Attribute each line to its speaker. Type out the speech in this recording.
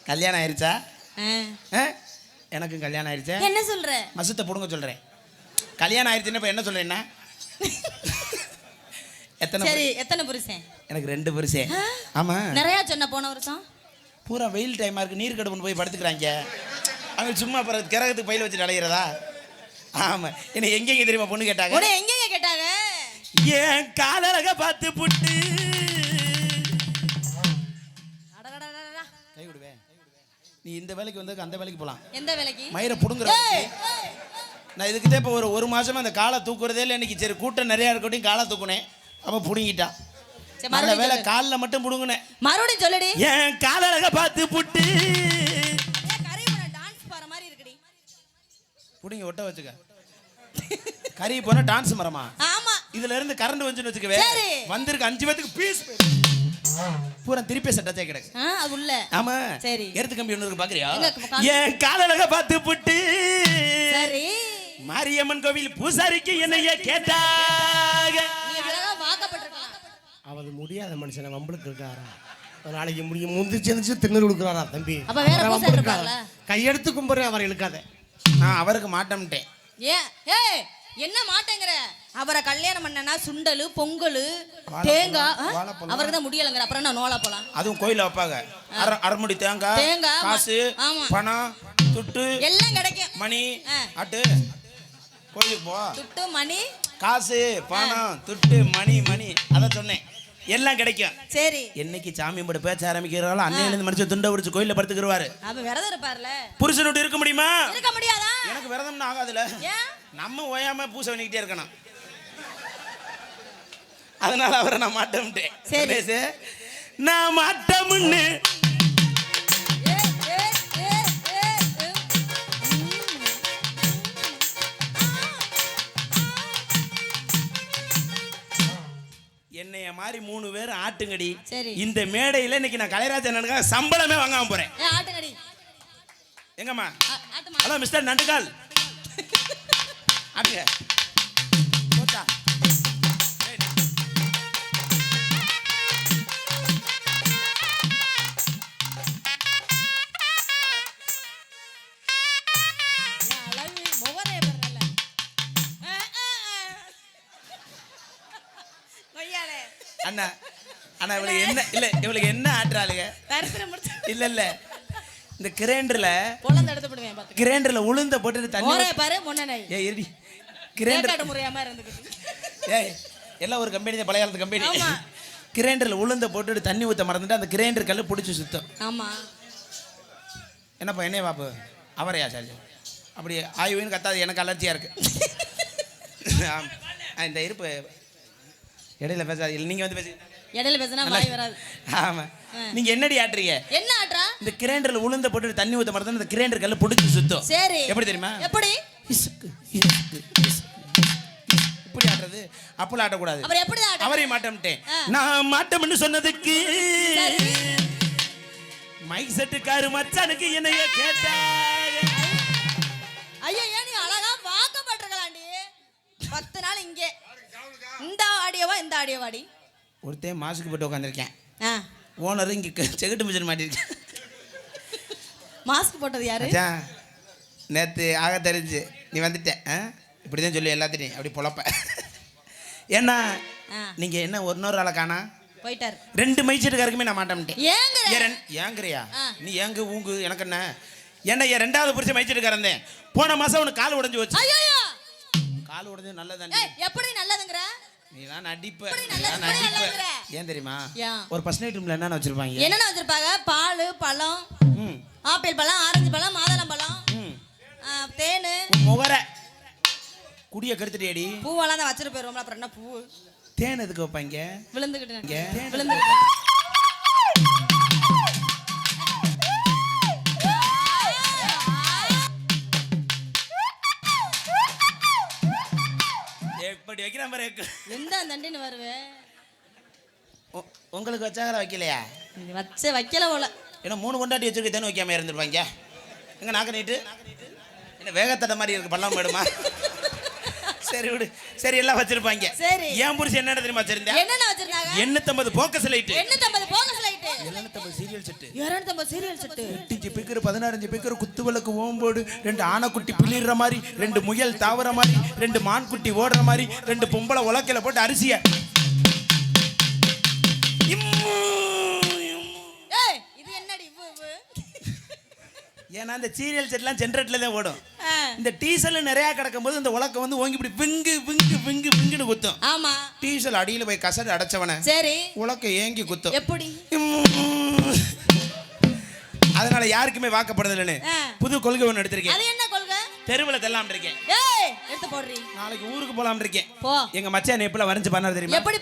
Speaker 1: கல்யாணம் ஆயிருச்சா? எனக்கும் கல்யாணம் ஆயிருச்சா?
Speaker 2: என்ன சொல்ற?
Speaker 1: மசத்தை புடுங்க சொல்றேன். கல்யாணம் ஆயிருச்சுன்னா இப்ப என்ன சொல்றேன்னா?
Speaker 2: எத்தனை புருஷன்?
Speaker 1: எனக்கு 2 புருஷன். ஆமா.
Speaker 2: நிறைய சொன்ன போன வருஷம்.
Speaker 1: பூரா வெயில் டைமா இருக்கு, நீர் கடுப்புன்னு போய் படுத்துக்கிறாங்க. அவங்க சும்மா கிரகத்துக்கு பையில வச்சு அலைகிறதா? ஆமா. என்ன எங்கெங்க தெரியுமா பொண்ணு கேட்டாங்க?
Speaker 2: உன்னை எங்கெங்க கேட்டாங்க?
Speaker 1: ஏன் காதலக பார்த்து புட்டு. கை விடுவே. நீ இந்த வேலைக்கு வந்து அந்த வேலைக்கு போலாம்.
Speaker 2: எந்த வேலைக்கு?
Speaker 1: மயிரை புடுங்குற. நான் இதுக்கிட்டே இப்போ ஒரு மாசமா அந்த காலை தூக்குறதே இல்லை. இன்னைக்கு சரி கூட்டம் நிறையா இருக்கட்டும் காலை தூக்குனேன். அப்போ புடுங்கிட்டான். அந்த வேலை காலில் மட்டும் புடுங்குனேன்.
Speaker 2: மறுபடியும் சொல்லுடி.
Speaker 1: ஏன் காதலக பார்த்து புட்டு.
Speaker 2: டான்ஸ் பாற மாதிரி இருக்குடி.
Speaker 1: புடுங்கி ஒட்ட வச்சுக்க. கறி போனா டான்ஸ் மரமா?
Speaker 2: ஆமா.
Speaker 1: இதுல இருந்து கரண்ட் வந்துன்னு வச்சுக்கவே. வந்திருக்கு 5 பேத்துக்கு பீஸ். பூரா திருப்பி சட்டச்சே கிடக்கு.
Speaker 2: அது உள்ள.
Speaker 1: ஆமா.
Speaker 2: சரி.
Speaker 1: எர்த்து கம்பி ஒன்னு இருக்கு பாக்குறியா? ஏன் காதலக பார்த்து புட்டு. சரி. மாரியம்மன் கோவில் பூசாரிக்கு என்னைய கேட்டாக.
Speaker 2: நீ அழகா வாக்கப்பட்டிருக்கலாம்.
Speaker 3: அவது முடியாத மனுஷனை வம்பளுக்கு இருக்காரா? நாளைக்கு முடியும் முந்திச்சு திண்ணூறு கொடுக்குறாரா தம்பி?
Speaker 2: அப்ப வேற பூசாரி இருக்காங்களா?
Speaker 3: கையெடுத்து கும்புறேன் அவரை இழுக்காத.
Speaker 1: நான் அவருக்கு மாட்டேன்ட்டேன்.
Speaker 2: ஏய் என்ன மாட்டேங்கற? அவரை கல்யாணம் பண்ணனா சுண்டலு பொங்கல் தேங்காய் அவருக்கு தான் முடியலங்கற. அப்புறம் நான் நோலா போலாம்.
Speaker 1: அதுவும் கோயில்ல வைப்பாங்க. அரைமுடி தேங்காய் காசு பணம் துட்டு
Speaker 2: எல்லாம் கிடைக்கும்.
Speaker 1: மணி அட்டு கோயிலுக்கு போ.
Speaker 2: துட்டு மணி
Speaker 1: காசு பணம் துட்டு மணி மணி அத சொன்னேன். எல்லாம் கிடைக்கும்.
Speaker 2: சரி.
Speaker 1: என்னைக்கு சாமி கூட பேச்ச ஆரம்பிக்கிறாரோ அன்னையில இருந்து மனுஷன் துண்டை உடிச்சு கோயில்ல படுத்துக்குருவாரு.
Speaker 2: அப்ப விரதம் இருப்பார்ல.
Speaker 1: புருஷனோட இருக்க முடியுமா?
Speaker 2: இருக்க முடியாதா?
Speaker 1: எனக்கு விரதம்னு ஆகாதுல.
Speaker 2: ஏன்? நம்ம
Speaker 1: ஓயாம பூசை பண்ணிக்கிட்டே இருக்கணும். அதனால அவரை நான் மாட்டேன்ட்டேன். சரி. நான் மாட்டமுன்னு என்னைய மாதிரி 3 பேர் ஆட்டுங்கடி. இந்த மேடையில இன்னைக்கு நான் கலைராஜன் சம்பளமே வாங்காம போறேன்.
Speaker 2: ஆட்டுங்கடி.
Speaker 1: எங்கம்மா? Hello Mister Nandukal. ஆட்டுங்க. போட்டா. அண்ணா அண்ணா இவளுக்கு என்ன இல்ல இவளுக்கு என்ன ஆட்டுறாளுங்க? இல்ல இல்ல இந்த கிரைண்டர்ல
Speaker 2: பொளந்து எடுத்து போடுவேன் பாத்து.
Speaker 1: கிரைண்டர்ல உளுந்த போட்டு தண்ணி
Speaker 2: ஒரே பாரு முன்னனை.
Speaker 1: ஏய் இருடி. கிரைண்டர்
Speaker 2: முறையாம இருந்துக்குது.
Speaker 1: ஏய் எல்லாம் ஒரு கம்பெனி தான், பழைய காலத்து கம்பெனி. ஆமா. கிரைண்டர்ல உளுந்த போட்டு தண்ணி ஊத்த மறந்துட்டு அந்த கிரைண்டர் கல்ல புடிச்சு சுத்தம்.
Speaker 2: ஆமா.
Speaker 1: என்னப்பா என்னைய பாப்பு அவரையா சார்ஜ் அப்படி ஆயுன்னு கத்தாது, எனக்கு அலர்ஜியா இருக்கு. இந்த இருப்பு இடையில பேசாது. நீங்க வந்து பேசி
Speaker 2: இடையில பேசினா வாய் வராது.
Speaker 1: ஆமா. நீங்க என்னடி ஆட்றீங்க?
Speaker 2: என்ன ஆட்றா?
Speaker 1: இந்த கிரைண்டர்ல உளுந்த போட்டு தண்ணி ஊத்த மறந்து அந்த கிரைண்டர் கல்ல புடிச்சு சுத்தம்.
Speaker 2: சரி.
Speaker 1: எப்படி தெரியுமா?
Speaker 2: எப்படி?
Speaker 1: இப்படி ஆட்றது. அப்படி ஆட்ட கூடாது.
Speaker 2: அவர் எப்படி ஆட்ட? அவரே
Speaker 1: மாட்டேன்ட்டேன். நான் மாட்டேன்னு சொன்னதுக்கு மைக் செட்டுக்காரு மச்சானுக்கு என்னைய கேட்டாங்க.
Speaker 2: ஐயோ நீ அழகா வாக்கப்பட்டிருக்கலாம்டி. 10 நாள் இங்கே. இந்த ஆடியோவா இந்த ஆடியோவாடி?
Speaker 1: ஒருத்தன் மாஸ்க் போட்டு உட்காந்துருக்கேன். ஓனர் இங்கே செகட்டு மிஷின் மாட்டிருக்கேன்.
Speaker 2: மாஸ்க் போட்டது யாரு?
Speaker 1: நேற்று ஆக தெரிஞ்சு நீ வந்துட்ட. இப்படி தான் சொல்லி எல்லாத்தையும் அப்படி பொழப்ப. ஏன்னா நீங்கள் என்ன ஒரு ஆளை காணா
Speaker 2: போயிட்டார்.
Speaker 1: 2 மைச்சட்டுக்காருக்குமே நான் மாட்டேன்ட்டேன்.
Speaker 2: ஏங்கறியா?
Speaker 1: நீ ஏங்கு ஊங்கு எனக்கு என்ன? ஏன்னா என் 2வது புருஷன் மைச்சட்டுக்காரன். போன மாதம் உனக்கு கால் உடஞ்சி வச்சு. கால் உடஞ்சது நல்லதானே?
Speaker 2: எப்படி நல்லதுங்கற?
Speaker 1: நீதான் நடிப்ப. ஏன் தெரியுமா? ஒரு ஃபர்ஸ்ட் நைட் ரூம்ல என்னென்ன வச்சிருப்பாங்க?
Speaker 2: என்னென்ன வச்சிருப்பாங்க? பால், பழம், ஆப்பிள் பழம், ஆரஞ்சு பழம், மாதுளம் பழம், தேனு.
Speaker 1: முகர குடிய கெடுத்துட்டேடி.
Speaker 2: பூவெல்லாம் தான் வச்சிட்டு போயிருவோம்ல, அப்புறம் என்ன பூ?
Speaker 1: தேன் எதுக்கு வைப்பாங்க?
Speaker 2: விழுந்துக்கிட்டு.
Speaker 1: எப்படி வைக்கிறான் பாரு.
Speaker 2: எந்த தண்டின்னு வருவே?
Speaker 1: உங்களுக்கு வச்சாங்களா வைக்கலையா?
Speaker 2: வைக்கல போல.
Speaker 1: ஏன்னா 3 கொண்டாட்டி வச்சிருக்க தேன் வைக்காம இருந்திருப்பாங்க. எங்க நாக்க நீட்டு என்ன வேகத்தட்ட மாதிரி இருக்கு, பள்ளம் போயிடுமா? சரி விடு. சரி எல்லாம் வச்சிருப்பாங்க.
Speaker 2: சரி.
Speaker 1: ஏன் புருஷன் என்ன தெரியுமா வச்சிருந்தா?
Speaker 2: என்னென்ன வச்சிருந்தாங்க?
Speaker 1: 850 focus light.
Speaker 2: 850 focus light. Set
Speaker 1: 750 serial set
Speaker 2: 250 serial set
Speaker 1: 8 bigger 16 bigger குத்து விளக்கு ஓம்போடு 2 ஆனைக்குட்டி பிளிற மாதிரி 2 முயல் தாவற மாதிரி 2 மான்குட்டி ஓடுற மாதிரி 2 பொம்பளை உலக்கையில போட்டு அரிசிய
Speaker 2: ஏய் இது என்னடி இவ்வு
Speaker 1: ஏன்னா இந்த சீரியல் செட்லாம் ஜென்ரேட்ல தான் ஓடும்
Speaker 2: ஆ.
Speaker 1: இந்த டீசல் நிறைய கிடக்கும் போது இந்த உலக்க வந்து ஓங்கி இப்படி விங்கு விங்கு விங்கு விங்குன்னு குத்தும்
Speaker 2: ஆமா
Speaker 1: டீசல் அடியில போய் கசடு அடைச்சவன
Speaker 2: சரி
Speaker 1: உலக்க ஏங்கி குத்தும்
Speaker 2: எப்படி
Speaker 1: அதனால யாருக்குமே வாக்கப்படுதலன்னு
Speaker 2: ஆ.
Speaker 1: புது கொள்கை ஒன்று எடுத்திருக்கேன்
Speaker 2: அது என்ன கொள்கை
Speaker 1: தெருவில் தெல்லாம் இருக்கேன்
Speaker 2: ஏய் எடுத்து போடுறீ
Speaker 1: நாளைக்கு ஊருக்கு போலாம் இருக்கேன்
Speaker 2: போ
Speaker 1: எங்க மச்சான் எப்பல வரைஞ்சு பண்ணாரு தெரியுமா
Speaker 2: எப்படி